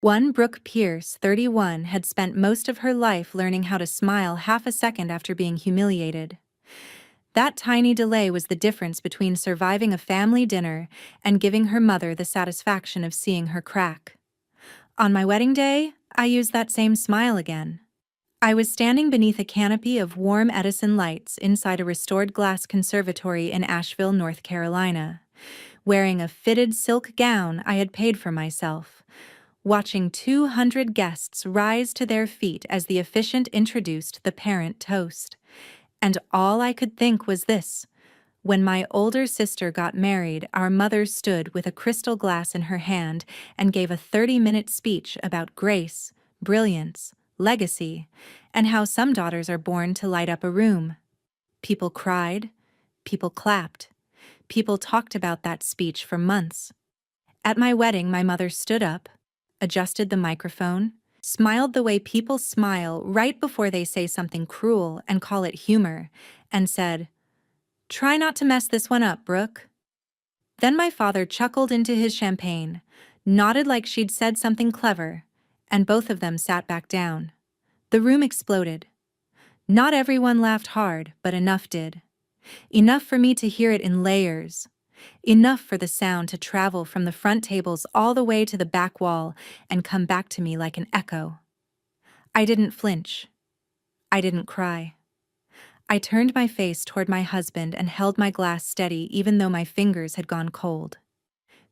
One Brooke Pierce, 31, had spent most of her life learning how to smile half a second after being humiliated. That tiny delay was the difference between surviving a family dinner and giving her mother the satisfaction of seeing her crack. On my wedding day, I used that same smile again. I was standing beneath a canopy of warm Edison lights inside a restored glass conservatory in Asheville, North Carolina, wearing a fitted silk gown I had paid for myself, watching 200 guests rise to their feet as the officiant introduced the parent toast. And all I could think was this: when my older sister got married, our mother stood with a crystal glass in her hand and gave a 30-minute speech about grace, brilliance, legacy, and how some daughters are born to light up a room. People cried, people clapped, people talked about that speech for months. At my wedding, my mother stood up, adjusted the microphone, smiled the way people smile right before they say something cruel and call it humor, and said, "Try not to mess this one up, Brooke." Then my father chuckled into his champagne, nodded like she'd said something clever, and both of them sat back down. The room exploded. Not everyone laughed hard, but enough did. Enough for me to hear it in layers. Enough for the sound to travel from the front tables all the way to the back wall and come back to me like an echo. I didn't flinch. I didn't cry. I turned my face toward my husband and held my glass steady even though my fingers had gone cold.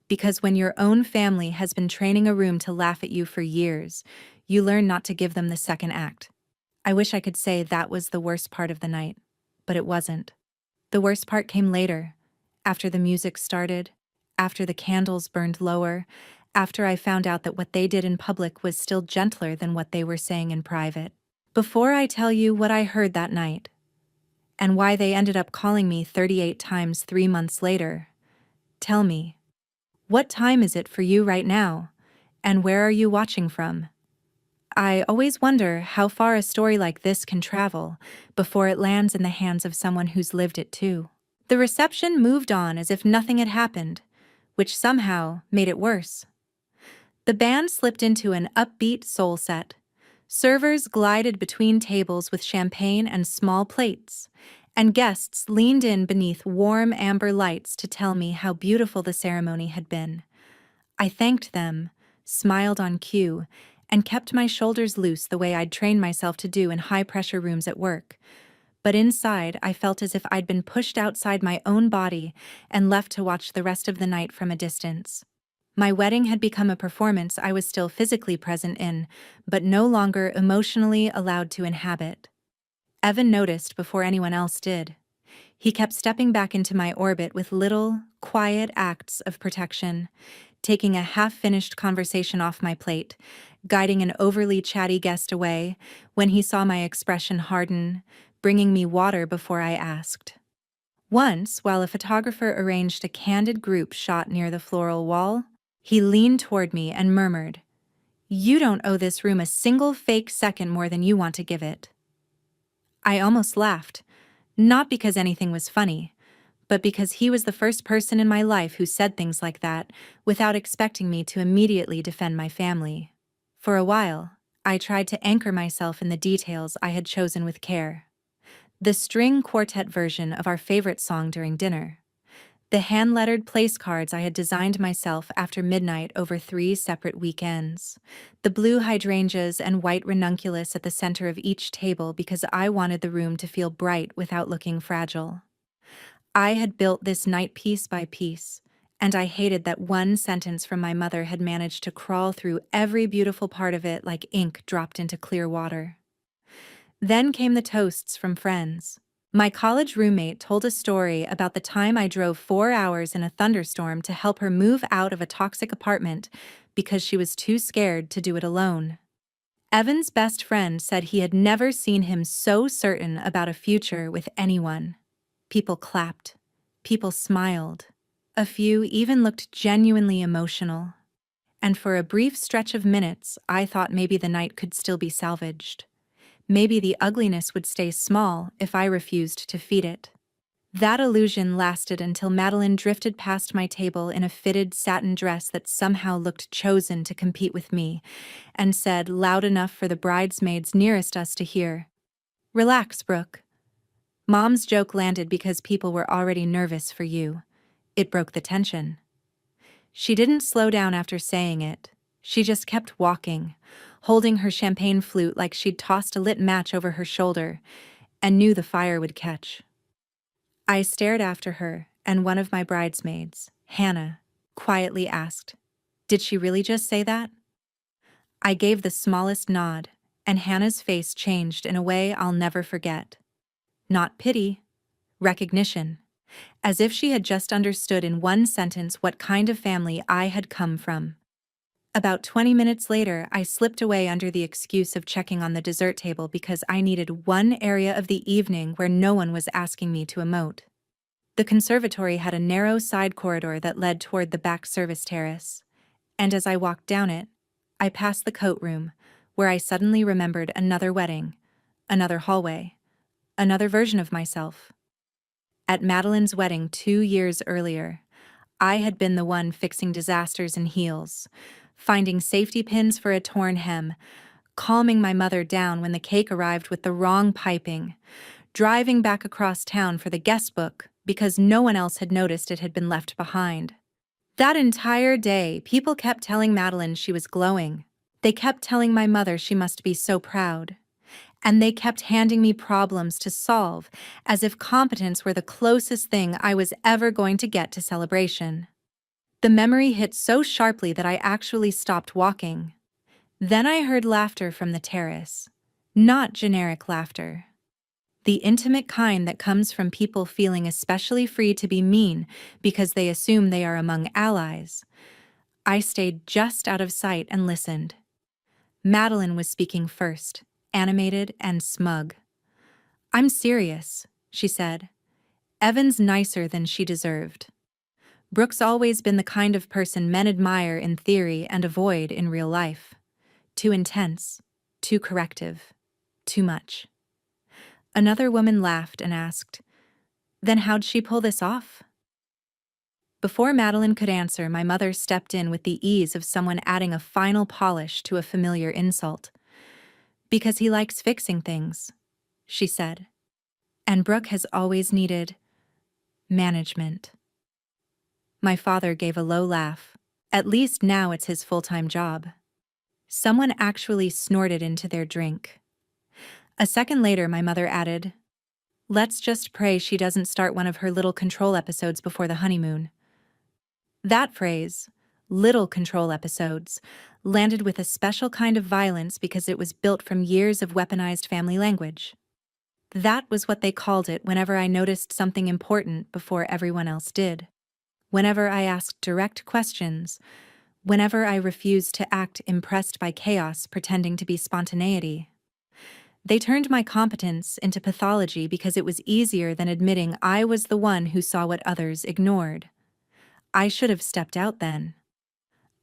Because when your own family has been training a room to laugh at you for years, you learn not to give them the second act. I wish I could say that was the worst part of the night, but it wasn't. The worst part came later, after the music started, after the candles burned lower, after I found out that what they did in public was still gentler than what they were saying in private. Before I tell you what I heard that night, and why they ended up calling me 38 times 3 months later, tell me, what time is it for you right now, and where are you watching from? I always wonder how far a story like this can travel before it lands in the hands of someone who's lived it too. The reception moved on as if nothing had happened, which somehow made it worse. The band slipped into an upbeat soul set. Servers glided between tables with champagne and small plates, and guests leaned in beneath warm amber lights to tell me how beautiful the ceremony had been. I thanked them, smiled on cue, and kept my shoulders loose the way I'd trained myself to do in high-pressure rooms at work. But inside, I felt as if I'd been pushed outside my own body and left to watch the rest of the night from a distance. My wedding had become a performance I was still physically present in, but no longer emotionally allowed to inhabit. Evan noticed before anyone else did. He kept stepping back into my orbit with little, quiet acts of protection, taking a half-finished conversation off my plate, guiding an overly chatty guest away when he saw my expression harden, bringing me water before I asked. Once, while a photographer arranged a candid group shot near the floral wall, he leaned toward me and murmured, "You don't owe this room a single fake second more than you want to give it." I almost laughed, not because anything was funny, but because he was the first person in my life who said things like that without expecting me to immediately defend my family. For a while, I tried to anchor myself in the details I had chosen with care. The string quartet version of our favorite song during dinner. The hand-lettered place cards I had designed myself after midnight over 3 separate weekends. The blue hydrangeas and white ranunculus at the center of each table because I wanted the room to feel bright without looking fragile. I had built this night piece by piece, and I hated that one sentence from my mother had managed to crawl through every beautiful part of it like ink dropped into clear water. Then came the toasts from friends. My college roommate told a story about the time I drove 4 hours in a thunderstorm to help her move out of a toxic apartment because she was too scared to do it alone. Evan's best friend said he had never seen him so certain about a future with anyone. People clapped. People smiled. A few even looked genuinely emotional. And for a brief stretch of minutes, I thought maybe the night could still be salvaged. Maybe the ugliness would stay small if I refused to feed it. That illusion lasted until Madeline drifted past my table in a fitted satin dress that somehow looked chosen to compete with me, and said, loud enough for the bridesmaids nearest us to hear, "Relax, Brooke. Mom's joke landed because people were already nervous for you. It broke the tension." She didn't slow down after saying it. She just kept walking, holding her champagne flute like she'd tossed a lit match over her shoulder and knew the fire would catch. I stared after her, and one of my bridesmaids, Hannah, quietly asked, "Did she really just say that?" I gave the smallest nod, and Hannah's face changed in a way I'll never forget. Not pity, recognition, as if she had just understood in one sentence what kind of family I had come from. About 20 minutes later, I slipped away under the excuse of checking on the dessert table because I needed one area of the evening where no one was asking me to emote. The conservatory had a narrow side corridor that led toward the back service terrace, and as I walked down it, I passed the coat room, where I suddenly remembered another wedding, another hallway, another version of myself. At Madeline's wedding 2 years earlier, I had been the one fixing disasters in heels, finding safety pins for a torn hem, calming my mother down when the cake arrived with the wrong piping, driving back across town for the guest book because no one else had noticed it had been left behind. That entire day, people kept telling Madeline she was glowing. They kept telling my mother she must be so proud. And they kept handing me problems to solve, as if competence were the closest thing I was ever going to get to celebration. The memory hit so sharply that I actually stopped walking. Then I heard laughter from the terrace. Not generic laughter. The intimate kind that comes from people feeling especially free to be mean because they assume they are among allies. I stayed just out of sight and listened. Madeline was speaking first, animated and smug. "I'm serious," she said. "Evan's nicer than she deserved. Brooke's always been the kind of person men admire in theory and avoid in real life. Too intense, too corrective, too much." Another woman laughed and asked, "Then how'd she pull this off?" Before Madeline could answer, my mother stepped in with the ease of someone adding a final polish to a familiar insult. "Because he likes fixing things," she said. "And Brooke has always needed management." My father gave a low laugh. At least now it's his full-time job. Someone actually snorted into their drink. A second later, my mother added, "Let's just pray she doesn't start one of her little control episodes before the honeymoon." That phrase, "little control episodes," landed with a special kind of violence because it was built from years of weaponized family language. That was what they called it whenever I noticed something important before everyone else did. Whenever I asked direct questions, whenever I refused to act impressed by chaos pretending to be spontaneity. They turned my competence into pathology because it was easier than admitting I was the one who saw what others ignored. I should have stepped out then.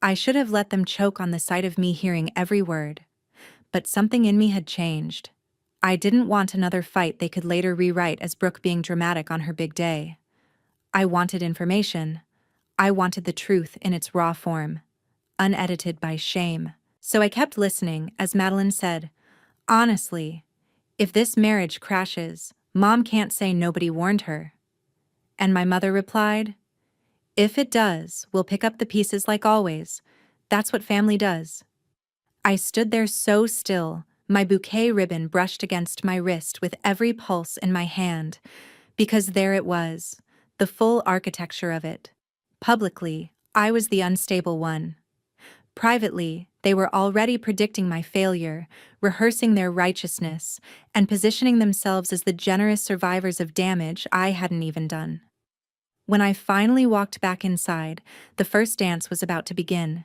I should have let them choke on the sight of me hearing every word. But something in me had changed. I didn't want another fight they could later rewrite as Brooke being dramatic on her big day. I wanted information. I wanted the truth in its raw form, unedited by shame. So I kept listening as Madeline said, "Honestly, if this marriage crashes, Mom can't say nobody warned her." And my mother replied, "If it does, we'll pick up the pieces like always. That's what family does." I stood there so still, my bouquet ribbon brushed against my wrist with every pulse in my hand, because there it was, the full architecture of it. Publicly, I was the unstable one. Privately, they were already predicting my failure, rehearsing their righteousness, and positioning themselves as the generous survivors of damage I hadn't even done. When I finally walked back inside, the first dance was about to begin.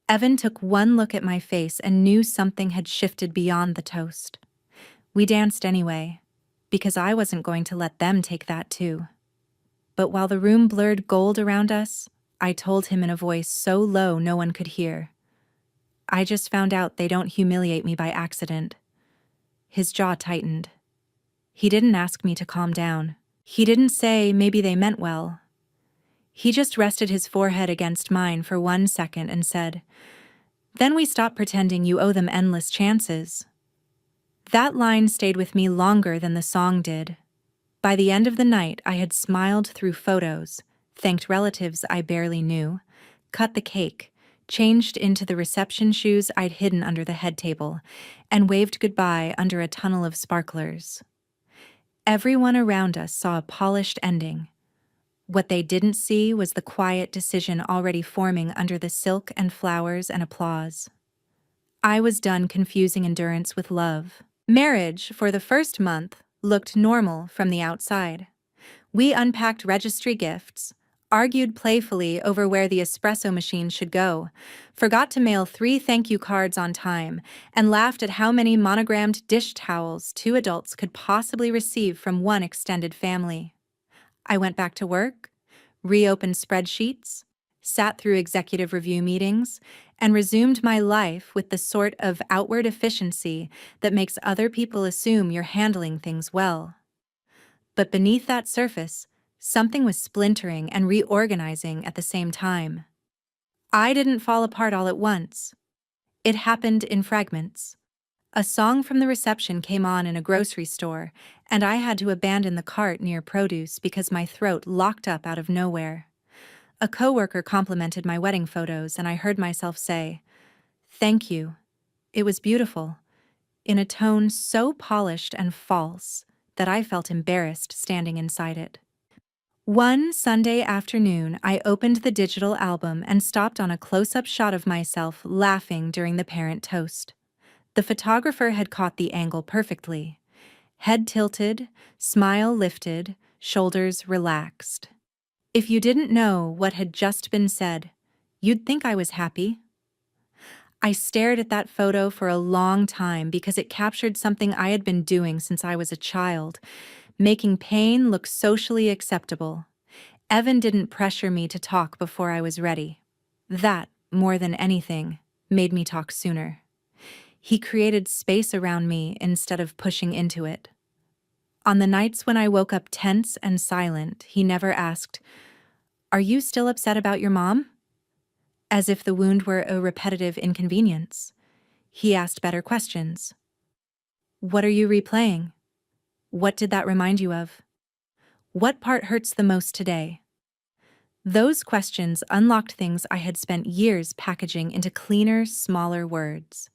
Evan took one look at my face and knew something had shifted beyond the toast. We danced anyway, because I wasn't going to let them take that too. But while the room blurred gold around us, I told him in a voice so low no one could hear, "I just found out they don't humiliate me by accident." His jaw tightened. He didn't ask me to calm down, He didn't say maybe they meant well. He just rested his forehead against mine for 1 second and said, "Then we stop pretending you owe them endless chances." That line stayed with me longer than the song did. By the end of the night, I had smiled through photos, thanked relatives I barely knew, cut the cake, changed into the reception shoes I'd hidden under the head table, and waved goodbye under a tunnel of sparklers. Everyone around us saw a polished ending. What they didn't see was the quiet decision already forming under the silk and flowers and applause. I was done confusing endurance with love. Marriage, for the first month, looked normal from the outside. We unpacked registry gifts, argued playfully over where the espresso machine should go, forgot to mail 3 thank you cards on time, and laughed at how many monogrammed dish towels 2 adults could possibly receive from one extended family. I went back to work, reopened spreadsheets, sat through executive review meetings, and resumed my life with the sort of outward efficiency that makes other people assume you're handling things well. But beneath that surface, something was splintering and reorganizing at the same time. I didn't fall apart all at once. It happened in fragments. A song from the reception came on in a grocery store, and I had to abandon the cart near produce because my throat locked up out of nowhere. A coworker complimented my wedding photos, and I heard myself say, "Thank you. It was beautiful," in a tone so polished and false that I felt embarrassed standing inside it. One Sunday afternoon, I opened the digital album and stopped on a close-up shot of myself laughing during the parent toast. The photographer had caught the angle perfectly. Head tilted, smile lifted, shoulders relaxed. If you didn't know what had just been said, you'd think I was happy. I stared at that photo for a long time because it captured something I had been doing since I was a child, making pain look socially acceptable. Evan didn't pressure me to talk before I was ready. That, more than anything, made me talk sooner. He created space around me instead of pushing into it. On the nights when I woke up tense and silent, he never asked, "Are you still upset about your mom?" As if the wound were a repetitive inconvenience. He asked better questions. "What are you replaying? What did that remind you of? What part hurts the most today?" Those questions unlocked things I had spent years packaging into cleaner, smaller words.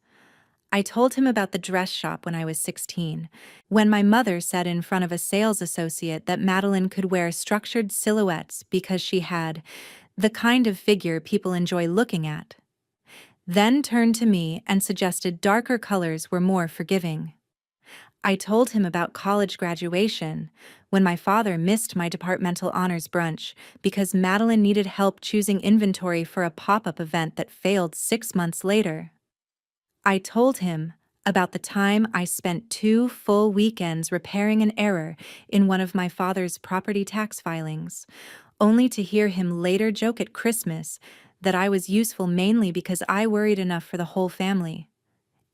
I told him about the dress shop when I was 16, when my mother said in front of a sales associate that Madeline could wear structured silhouettes because she had the kind of figure people enjoy looking at. Then turned to me and suggested darker colors were more forgiving. I told him about college graduation, when my father missed my departmental honors brunch because Madeline needed help choosing inventory for a pop-up event that failed 6 months later. I told him about the time I spent 2 full weekends repairing an error in one of my father's property tax filings, only to hear him later joke at Christmas that I was useful mainly because I worried enough for the whole family.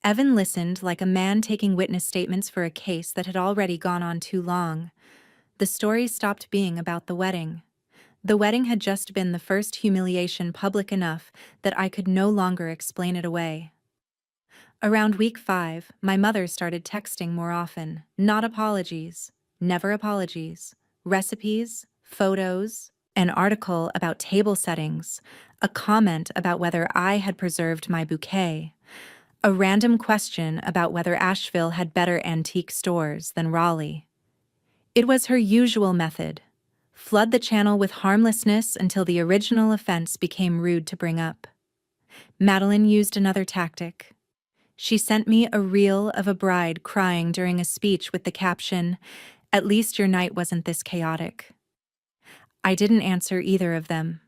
Evan listened like a man taking witness statements for a case that had already gone on too long. The story stopped being about the wedding. The wedding had just been the first humiliation public enough that I could no longer explain it away. Around week 5, my mother started texting more often. Not apologies, never apologies, recipes, photos, an article about table settings, a comment about whether I had preserved my bouquet, a random question about whether Asheville had better antique stores than Raleigh. It was her usual method. Flood the channel with harmlessness until the original offense became rude to bring up. Madeline used another tactic. She sent me a reel of a bride crying during a speech with the caption, "At least your night wasn't this chaotic." I didn't answer either of them.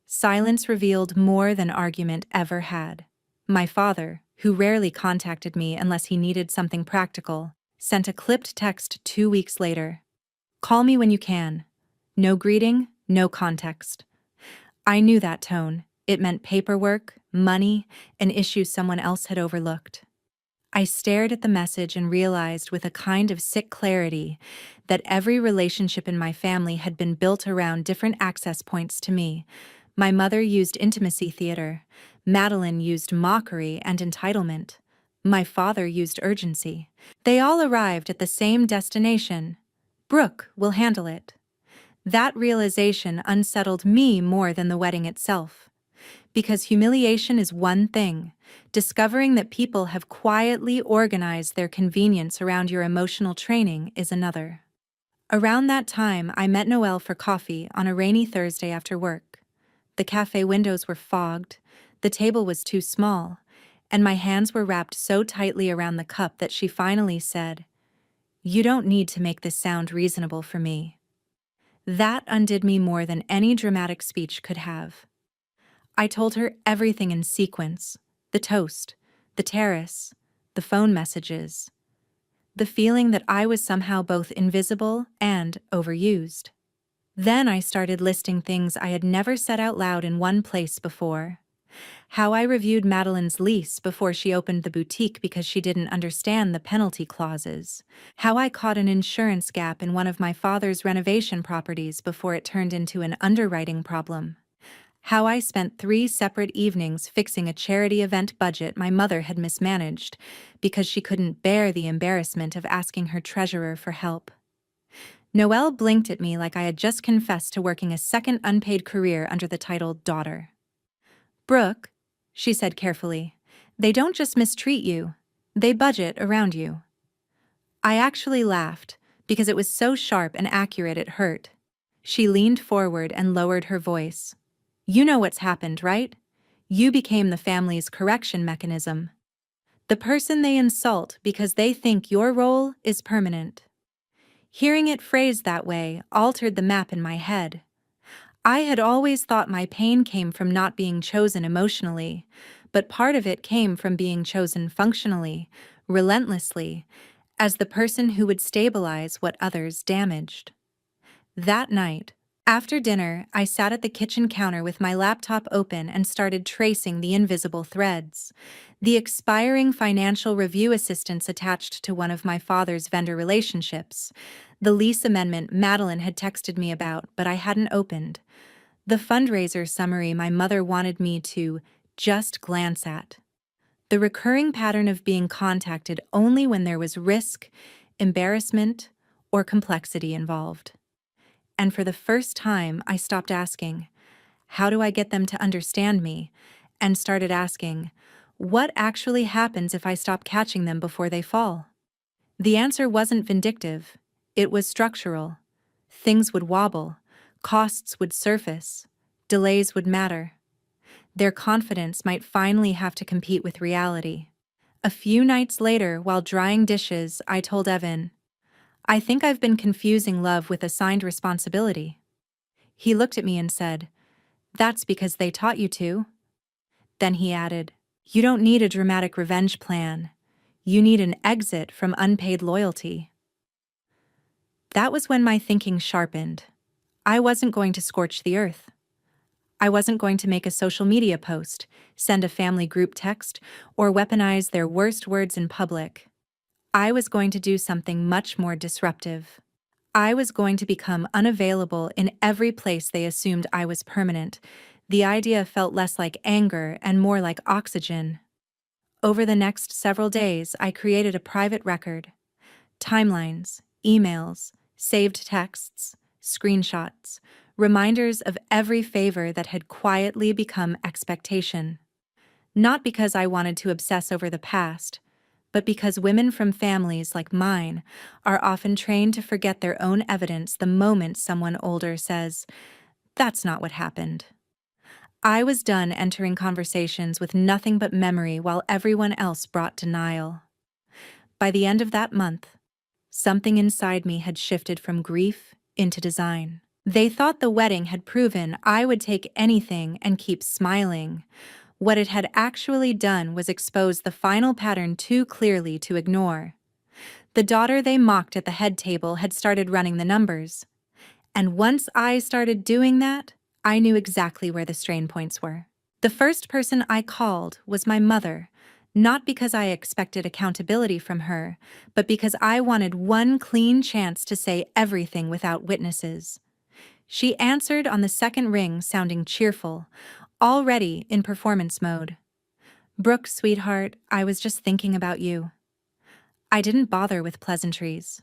Silence revealed more than argument ever had. My father, who rarely contacted me unless he needed something practical, sent a clipped text 2 weeks later. "Call me when you can. No greeting, no context." I knew that tone. It meant paperwork, money, an issue someone else had overlooked. I stared at the message and realized with a kind of sick clarity that every relationship in my family had been built around different access points to me. My mother used intimacy theater. Madeline used mockery and entitlement. My father used urgency. They all arrived at the same destination. Brooke will handle it. That realization unsettled me more than the wedding itself. Because humiliation is one thing, discovering that people have quietly organized their convenience around your emotional training is another. Around that time, I met Noelle for coffee on a rainy Thursday after work. The cafe windows were fogged, the table was too small, and my hands were wrapped so tightly around the cup that she finally said, "You don't need to make this sound reasonable for me." That undid me more than any dramatic speech could have. I told her everything in sequence: the toast, the terrace, the phone messages, the feeling that I was somehow both invisible and overused. Then I started listing things I had never said out loud in one place before. How I reviewed Madeline's lease before she opened the boutique because she didn't understand the penalty clauses. How I caught an insurance gap in one of my father's renovation properties before it turned into an underwriting problem. How I spent 3 separate evenings fixing a charity event budget my mother had mismanaged because she couldn't bear the embarrassment of asking her treasurer for help. Noelle blinked at me like I had just confessed to working a second unpaid career under the title daughter. "Brooke," she said carefully, "they don't just mistreat you, they budget around you." I actually laughed because it was so sharp and accurate it hurt. She leaned forward and lowered her voice. "You know what's happened, right? You became the family's correction mechanism. The person they insult because they think your role is permanent." Hearing it phrased that way altered the map in my head. I had always thought my pain came from not being chosen emotionally, but part of it came from being chosen functionally, relentlessly, as the person who would stabilize what others damaged. That night, after dinner, I sat at the kitchen counter with my laptop open and started tracing the invisible threads. The expiring financial review assistance attached to one of my father's vendor relationships. The lease amendment Madeline had texted me about, but I hadn't opened. The fundraiser summary my mother wanted me to just glance at. The recurring pattern of being contacted only when there was risk, embarrassment, or complexity involved. And for the first time, I stopped asking, "How do I get them to understand me?" and started asking, "What actually happens if I stop catching them before they fall?" The answer wasn't vindictive, it was structural. Things would wobble, costs would surface, delays would matter. Their confidence might finally have to compete with reality. A few nights later, while drying dishes, I told Evan, "I think I've been confusing love with assigned responsibility." He looked at me and said, "That's because they taught you to." Then he added, "You don't need a dramatic revenge plan. You need an exit from unpaid loyalty." That was when my thinking sharpened. I wasn't going to scorch the earth. I wasn't going to make a social media post, send a family group text, or weaponize their worst words in public. I was going to do something much more disruptive. I was going to become unavailable in every place they assumed I was permanent. The idea felt less like anger and more like oxygen. Over the next several days, I created a private record. Timelines, emails, saved texts, screenshots, reminders of every favor that had quietly become expectation. Not because I wanted to obsess over the past, but because women from families like mine are often trained to forget their own evidence the moment someone older says, "That's not what happened." I was done entering conversations with nothing but memory while everyone else brought denial. By the end of that month, something inside me had shifted from grief into design. They thought the wedding had proven I would take anything and keep smiling. What it had actually done was expose the final pattern too clearly to ignore. The daughter they mocked at the head table had started running the numbers. And once I started doing that, I knew exactly where the strain points were. The first person I called was my mother, Not because I expected accountability from her, but because I wanted one clean chance to say everything without witnesses. She answered on the second ring, sounding cheerful, already in performance mode. "Brooke, sweetheart, I was just thinking about you." I didn't bother with pleasantries.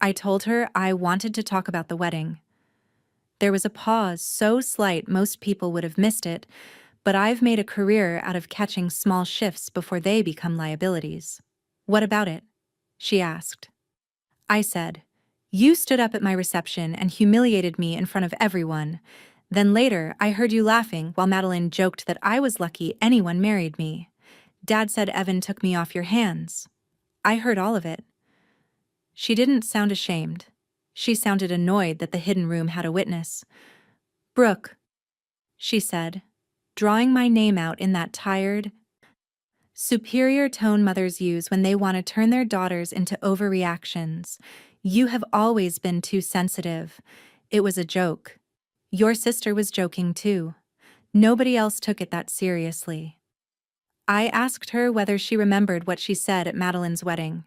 I told her I wanted to talk about the wedding. There was a pause so slight most people would have missed it, but I've made a career out of catching small shifts before they become liabilities. "What about it?" she asked. I said, "You stood up at my reception and humiliated me in front of everyone. Then later, I heard you laughing while Madeline joked that I was lucky anyone married me. Dad said Evan took me off your hands. I heard all of it." She didn't sound ashamed. She sounded annoyed that the hidden room had a witness. "Brooke," she said, drawing my name out in that tired, superior tone mothers use when they want to turn their daughters into overreactions. "You have always been too sensitive. It was a joke. Your sister was joking too. Nobody else took it that seriously." I asked her whether she remembered what she said at Madeline's wedding.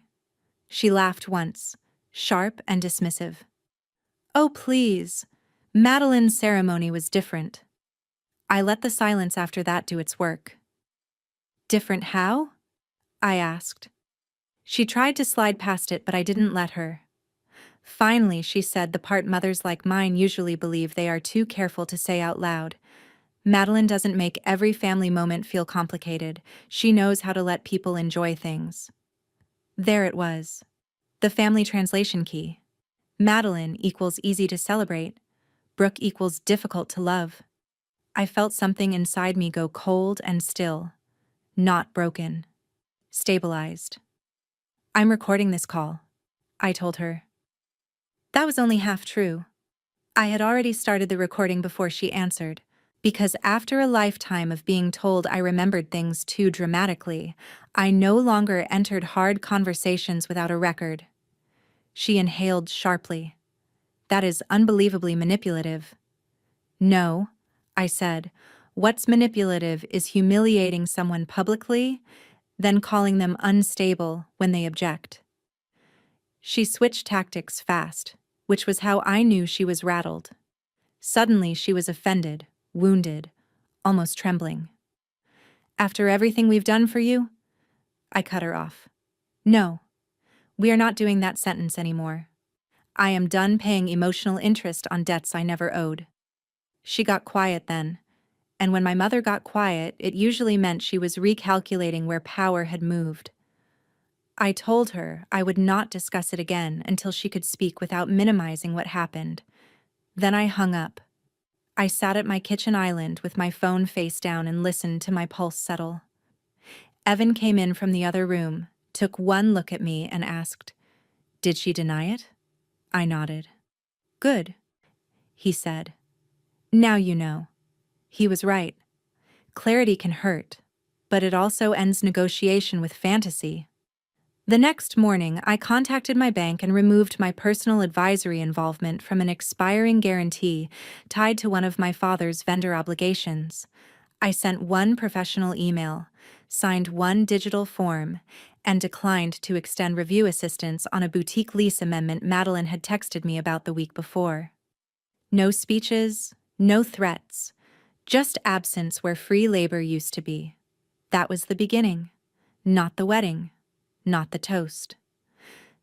She laughed once, sharp and dismissive. "Oh, please. Madeline's ceremony was different." I let the silence after that do its work. "Different how?" I asked. She tried to slide past it, but I didn't let her. Finally, she said the part mothers like mine usually believe they are too careful to say out loud. "Madeline doesn't make every family moment feel complicated. She knows how to let people enjoy things." There it was. The family translation key. Madeline equals easy to celebrate. Brooke equals difficult to love. I felt something inside me go cold and still. Not broken. Stabilized. "I'm recording this call," I told her. That was only half true. I had already started the recording before she answered, because after a lifetime of being told I remembered things too dramatically, I no longer entered hard conversations without a record. She inhaled sharply. "That is unbelievably manipulative." "No," I said. "What's manipulative is humiliating someone publicly, then calling them unstable when they object." She switched tactics fast, which was how I knew she was rattled. Suddenly she was offended, wounded, almost trembling. "After everything we've done for you?" I cut her off. "No, we are not doing that sentence anymore. I am done paying emotional interest on debts I never owed." She got quiet then, and when my mother got quiet, it usually meant she was recalculating where power had moved. I told her I would not discuss it again until she could speak without minimizing what happened. Then I hung up. I sat at my kitchen island with my phone face down and listened to my pulse settle. Evan came in from the other room, took one look at me and asked, "Did she deny it?" I nodded. "Good," he said. "Now you know." He was right. Clarity can hurt, but it also ends negotiation with fantasy. The next morning, I contacted my bank and removed my personal advisory involvement from an expiring guarantee tied to one of my father's vendor obligations. I sent one professional email, signed one digital form, and declined to extend review assistance on a boutique lease amendment Madeline had texted me about the week before. No speeches, no threats, just absence where free labor used to be. That was the beginning, not the wedding. Not the toast.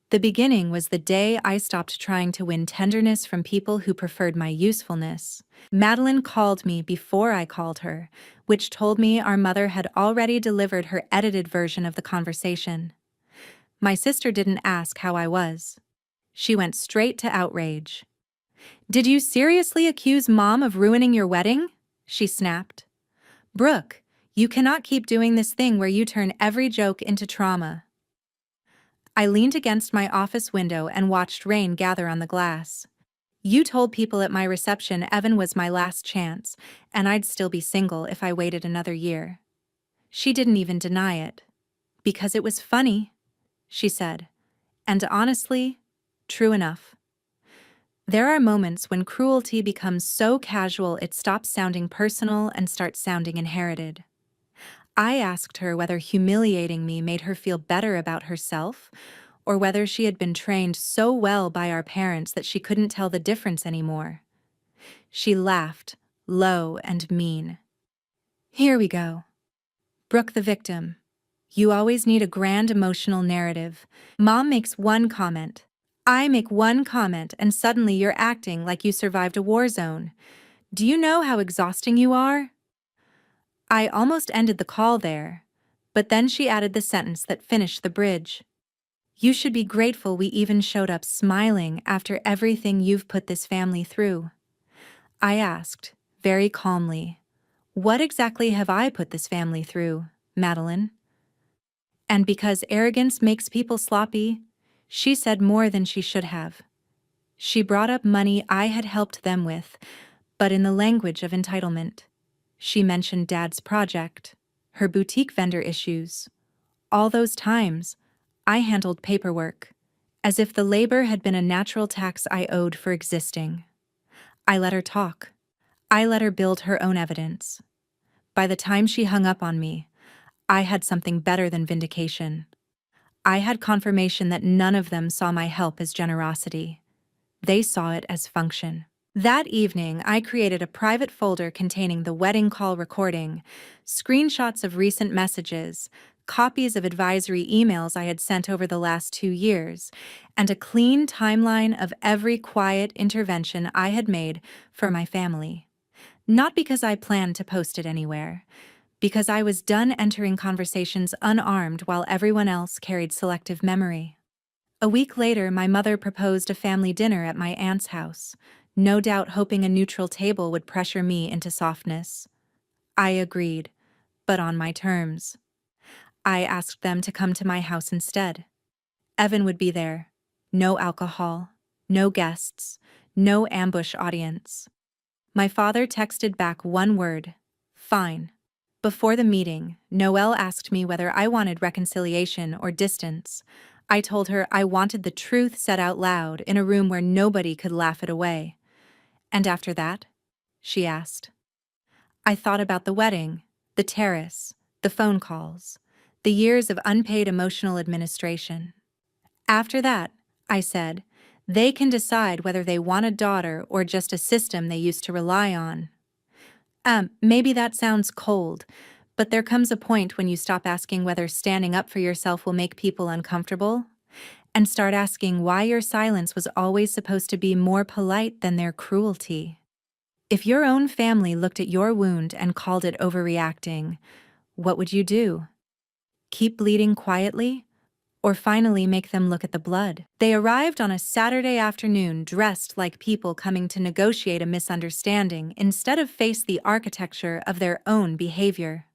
The beginning was the day I stopped trying to win tenderness from people who preferred my usefulness. Madeline called me before I called her, which told me our mother had already delivered her edited version of the conversation. My sister didn't ask how I was. She went straight to outrage. "Did you seriously accuse Mom of ruining your wedding?" she snapped. "Brooke, you cannot keep doing this thing where you turn every joke into trauma." I leaned against my office window and watched rain gather on the glass. "You told people at my reception Evan was my last chance, and I'd still be single if I waited another year." She didn't even deny it. "Because it was funny," she said. And honestly, true enough. There are moments when cruelty becomes so casual it stops sounding personal and starts sounding inherited. I asked her whether humiliating me made her feel better about herself, or whether she had been trained so well by our parents that she couldn't tell the difference anymore. She laughed, low and mean. Here we go. Brooke the victim. You always need a grand emotional narrative. Mom makes one comment. I make one comment, and suddenly you're acting like you survived a war zone. Do you know how exhausting you are? I almost ended the call there, but then she added the sentence that finished the bridge. You should be grateful we even showed up smiling after everything you've put this family through. I asked, very calmly, what exactly have I put this family through, Madeline? And because arrogance makes people sloppy, she said more than she should have. She brought up money I had helped them with, but in the language of entitlement. She mentioned Dad's project, her boutique vendor issues. All those times, I handled paperwork, as if the labor had been a natural tax I owed for existing. I let her talk. I let her build her own evidence. By the time she hung up on me, I had something better than vindication. I had confirmation that none of them saw my help as generosity. They saw it as function. That evening, I created a private folder containing the wedding call recording, screenshots of recent messages, copies of advisory emails I had sent over the last 2 years, and a clean timeline of every quiet intervention I had made for my family. Not because I planned to post it anywhere, because I was done entering conversations unarmed while everyone else carried selective memory. A week later, my mother proposed a family dinner at my aunt's house, no doubt hoping a neutral table would pressure me into softness. I agreed, but on my terms. I asked them to come to my house instead. Evan would be there. No alcohol, no guests, no ambush audience. My father texted back one word, fine. Before the meeting, Noelle asked me whether I wanted reconciliation or distance. I told her I wanted the truth said out loud in a room where nobody could laugh it away. And after that? She asked. I thought about the wedding, the terrace, the phone calls, the years of unpaid emotional administration. After that, I said, they can decide whether they want a daughter or just a system they used to rely on. Maybe that sounds cold, but there comes a point when you stop asking whether standing up for yourself will make people uncomfortable, and start asking why your silence was always supposed to be more polite than their cruelty. If your own family looked at your wound and called it overreacting, what would you do? Keep bleeding quietly? Or finally make them look at the blood? They arrived on a Saturday afternoon dressed like people coming to negotiate a misunderstanding instead of face the architecture of their own behavior.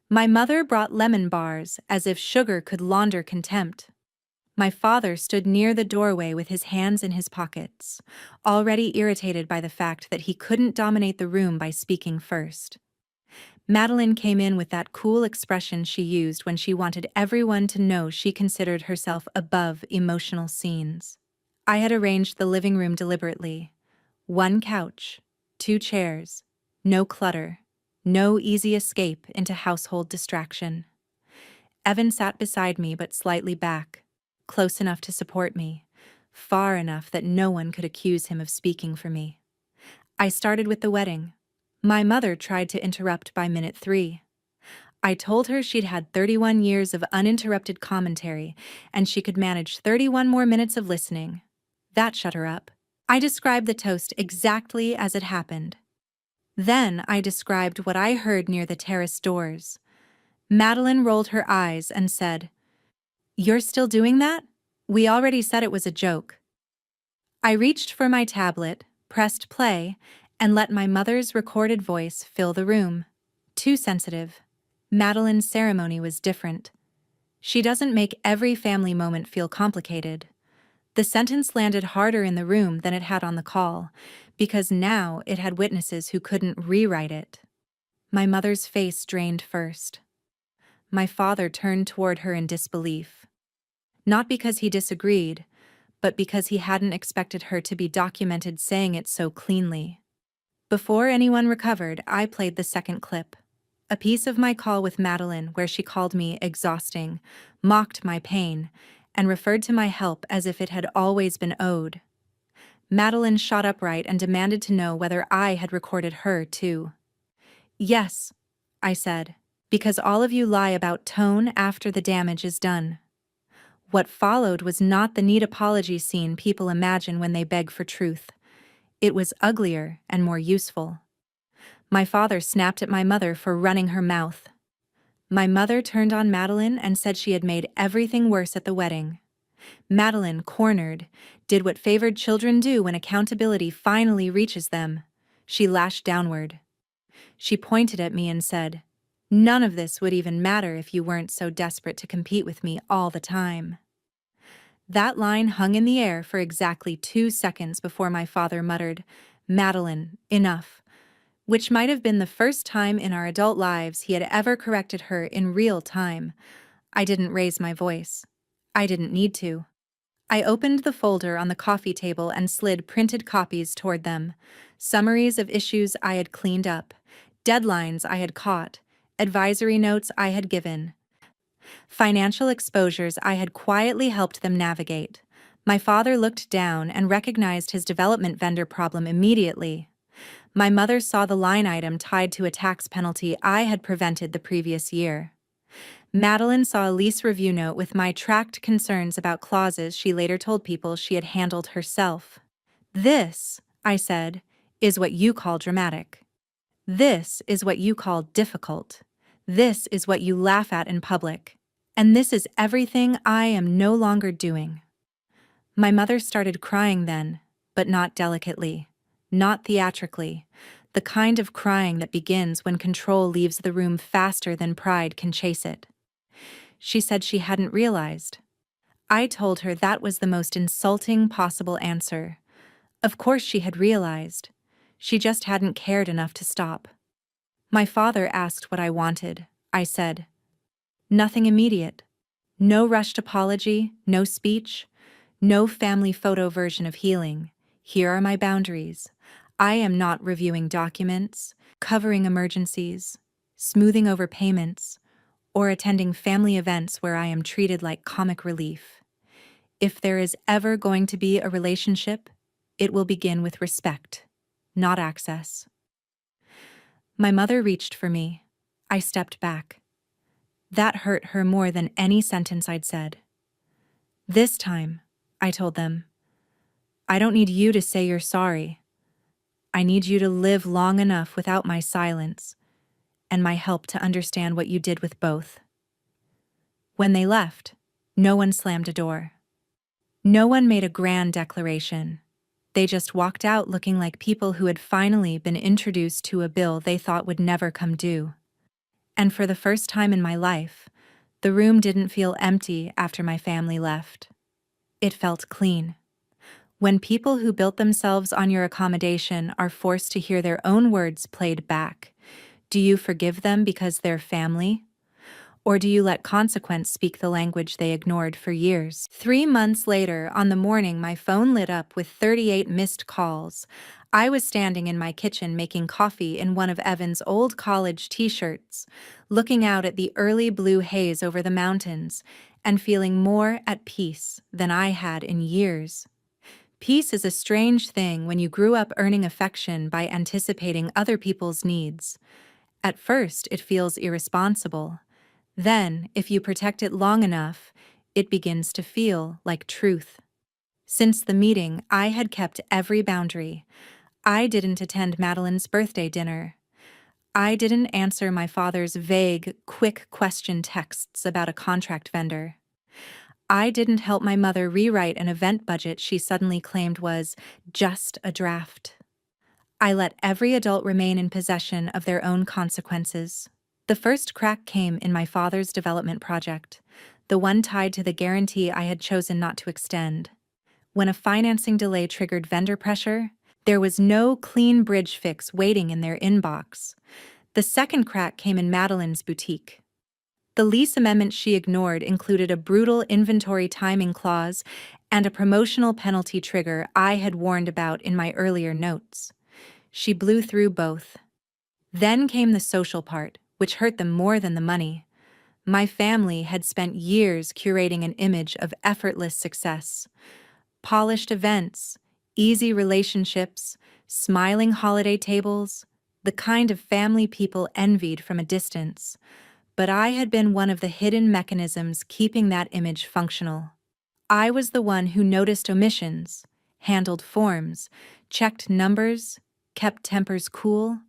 My mother brought lemon bars as if sugar could launder contempt. My father stood near the doorway with his hands in his pockets, already irritated by the fact that he couldn't dominate the room by speaking first. Madeline came in with that cool expression she used when she wanted everyone to know she considered herself above emotional scenes. I had arranged the living room deliberately. 1 couch, 2 chairs, no clutter, no easy escape into household distraction. Evan sat beside me but slightly back, close enough to support me, far enough that no one could accuse him of speaking for me. I started with the wedding. My mother tried to interrupt by minute 3. I told her she'd had 31 years of uninterrupted commentary, and she could manage 31 more minutes of listening. That shut her up. I described the toast exactly as it happened. Then I described what I heard near the terrace doors. Madeline rolled her eyes and said, "You're still doing that? We already said it was a joke." I reached for my tablet, pressed play, and let my mother's recorded voice fill the room. Too sensitive. Madeline's ceremony was different. She doesn't make every family moment feel complicated. The sentence landed harder in the room than it had on the call, because now it had witnesses who couldn't rewrite it. My mother's face drained first. My father turned toward her in disbelief. Not because he disagreed, but because he hadn't expected her to be documented saying it so cleanly. Before anyone recovered, I played the second clip. A piece of my call with Madeline where she called me exhausting, mocked my pain, and referred to my help as if it had always been owed. Madeline shot upright and demanded to know whether I had recorded her, too. Yes, I said, because all of you lie about tone after the damage is done. What followed was not the neat apology scene people imagine when they beg for truth. It was uglier and more useful. My father snapped at my mother for running her mouth. My mother turned on Madeline and said she had made everything worse at the wedding. Madeline, cornered, did what favored children do when accountability finally reaches them. She lashed downward. She pointed at me and said, "None of this would even matter if you weren't so desperate to compete with me all the time." That line hung in the air for exactly 2 seconds before my father muttered, "Madeline, enough," which might have been the first time in our adult lives he had ever corrected her in real time. I didn't raise my voice. I didn't need to. I opened the folder on the coffee table and slid printed copies toward them. Summaries of issues I had cleaned up, deadlines I had caught, advisory notes I had given, financial exposures I had quietly helped them navigate. My father looked down and recognized his development vendor problem immediately. My mother saw the line item tied to a tax penalty I had prevented the previous year. Madeline saw a lease review note with my tracked concerns about clauses she later told people she had handled herself. "This," I said, "is what you call dramatic. This is what you call difficult. This is what you laugh at in public. And this is everything I am no longer doing." My mother started crying then, but not delicately, not theatrically, the kind of crying that begins when control leaves the room faster than pride can chase it. She said she hadn't realized. I told her that was the most insulting possible answer. Of course she had realized. She just hadn't cared enough to stop. My father asked what I wanted. I said, "Nothing immediate. No rushed apology, no speech, no family photo version of healing. Here are my boundaries. I am not reviewing documents, covering emergencies, smoothing over payments, or attending family events where I am treated like comic relief. If there is ever going to be a relationship, it will begin with respect, not access." My mother reached for me. I stepped back. That hurt her more than any sentence I'd said. "This time," I told them, "I don't need you to say you're sorry. I need you to live long enough without my silence and my help to understand what you did with both." When they left, no one slammed a door. No one made a grand declaration. They just walked out looking like people who had finally been introduced to a bill they thought would never come due. And for the first time in my life, the room didn't feel empty after my family left. It felt clean. When people who built themselves on your accommodation are forced to hear their own words played back, do you forgive them because they're family? Or do you let consequence speak the language they ignored for years? 3 months later, on the morning my phone lit up with 38 missed calls, I was standing in my kitchen making coffee in one of Evan's old college t-shirts, looking out at the early blue haze over the mountains, and feeling more at peace than I had in years. Peace is a strange thing when you grew up earning affection by anticipating other people's needs. At first, it feels irresponsible. Then, if you protect it long enough, it begins to feel like truth. Since the meeting, I had kept every boundary. I didn't attend Madeline's birthday dinner. I didn't answer my father's vague, quick question texts about a contract vendor. I didn't help my mother rewrite an event budget she suddenly claimed was just a draft. I let every adult remain in possession of their own consequences. The first crack came in my father's development project, the one tied to the guarantee I had chosen not to extend. When a financing delay triggered vendor pressure, there was no clean bridge fix waiting in their inbox. The second crack came in Madeline's boutique. The lease amendment she ignored included a brutal inventory timing clause and a promotional penalty trigger I had warned about in my earlier notes. She blew through both. Then came the social part, which hurt them more than the money. My family had spent years curating an image of effortless success, polished events, easy relationships, smiling holiday tables, the kind of family people envied from a distance. But I had been one of the hidden mechanisms keeping that image functional. I was the one who noticed omissions, handled forms, checked numbers, kept tempers cool,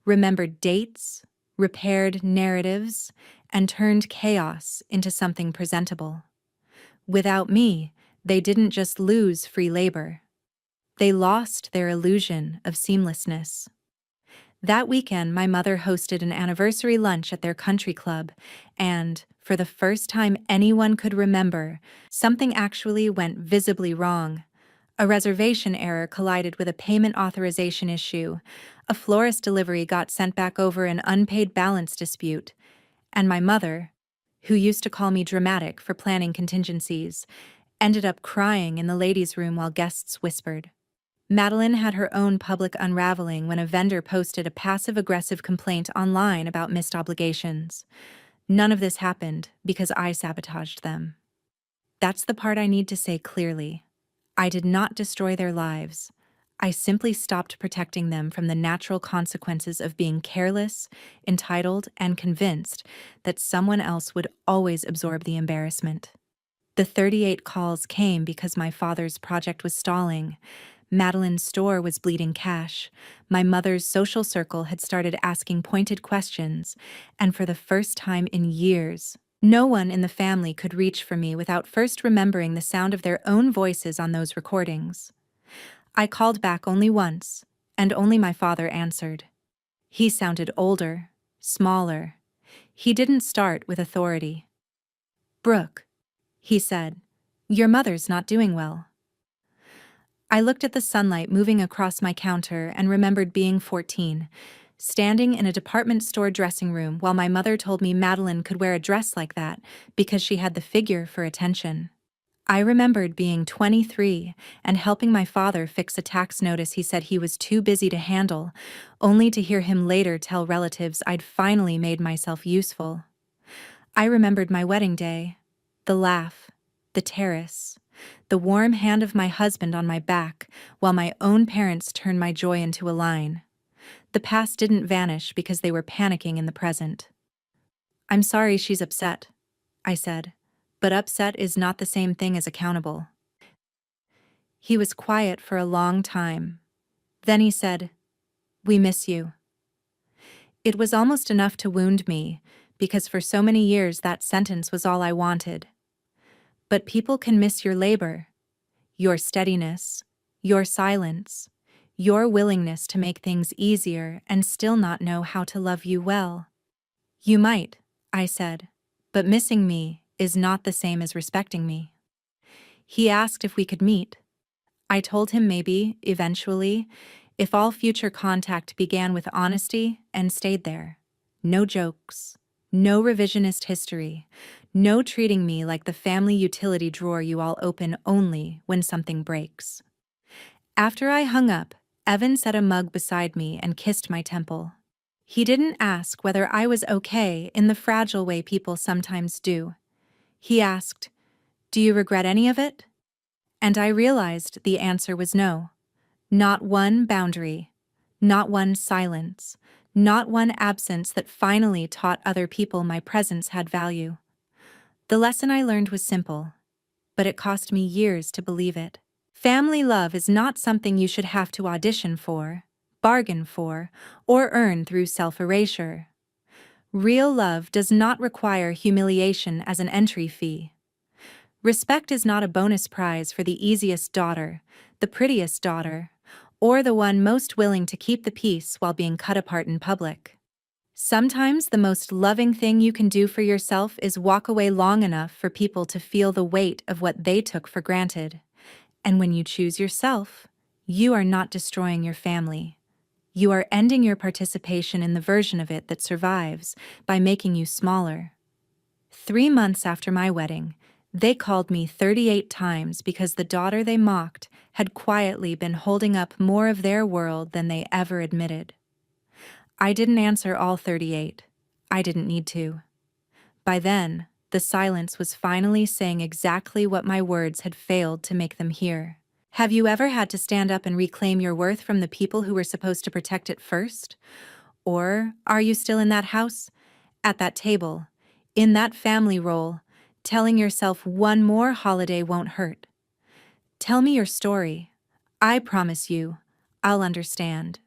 remembered dates, repaired narratives, and turned chaos into something presentable. Without me, they didn't just lose free labor. They lost their illusion of seamlessness. That weekend, my mother hosted an anniversary lunch at their country club, and, for the first time anyone could remember, something actually went visibly wrong. A reservation error collided with a payment authorization issue, a florist delivery got sent back over an unpaid balance dispute, and my mother, who used to call me dramatic for planning contingencies, ended up crying in the ladies' room while guests whispered. Madeline had her own public unraveling when a vendor posted a passive-aggressive complaint online about missed obligations. None of this happened because I sabotaged them. That's the part I need to say clearly. I did not destroy their lives. I simply stopped protecting them from the natural consequences of being careless, entitled, and convinced that someone else would always absorb the embarrassment. The 38 calls came because my father's project was stalling. Madeline's store was bleeding cash. My mother's social circle had started asking pointed questions, and for the first time in years, no one in the family could reach for me without first remembering the sound of their own voices on those recordings. I called back only once, and only my father answered. He sounded older, smaller. He didn't start with authority. "Brooke," he said, "your mother's not doing well." I looked at the sunlight moving across my counter and remembered being 14, standing in a department store dressing room while my mother told me Madeline could wear a dress like that because she had the figure for attention. I remembered being 23 and helping my father fix a tax notice he said he was too busy to handle, only to hear him later tell relatives I'd finally made myself useful. I remembered my wedding day, the laugh, the terrace, the warm hand of my husband on my back while my own parents turned my joy into a line. The past didn't vanish because they were panicking in the present. "I'm sorry she's upset," I said, "but upset is not the same thing as accountable." He was quiet for a long time. Then he said, "We miss you." It was almost enough to wound me, because for so many years that sentence was all I wanted. But people can miss your labor, your steadiness, your silence, your willingness to make things easier and still not know how to love you well. "You might," I said, "but missing me is not the same as respecting me." He asked if we could meet. I told him maybe, eventually, if all future contact began with honesty and stayed there. No jokes, no revisionist history, no treating me like the family utility drawer you all open only when something breaks. After I hung up, Evan set a mug beside me and kissed my temple. He didn't ask whether I was okay in the fragile way people sometimes do. He asked, "Do you regret any of it?" And I realized the answer was no. Not one boundary, not one silence, not one absence that finally taught other people my presence had value. The lesson I learned was simple, but it cost me years to believe it. Family love is not something you should have to audition for, bargain for, or earn through self-erasure. Real love does not require humiliation as an entry fee. Respect is not a bonus prize for the easiest daughter, the prettiest daughter, or the one most willing to keep the peace while being cut apart in public. Sometimes the most loving thing you can do for yourself is walk away long enough for people to feel the weight of what they took for granted. And when you choose yourself, you are not destroying your family. You are ending your participation in the version of it that survives by making you smaller. 3 months after my wedding, they called me 38 times because the daughter they mocked had quietly been holding up more of their world than they ever admitted. I didn't answer all 38. I didn't need to. By then, the silence was finally saying exactly what my words had failed to make them hear. Have you ever had to stand up and reclaim your worth from the people who were supposed to protect it first? Or are you still in that house, at that table, in that family role, telling yourself one more holiday won't hurt? Tell me your story. I promise you, I'll understand.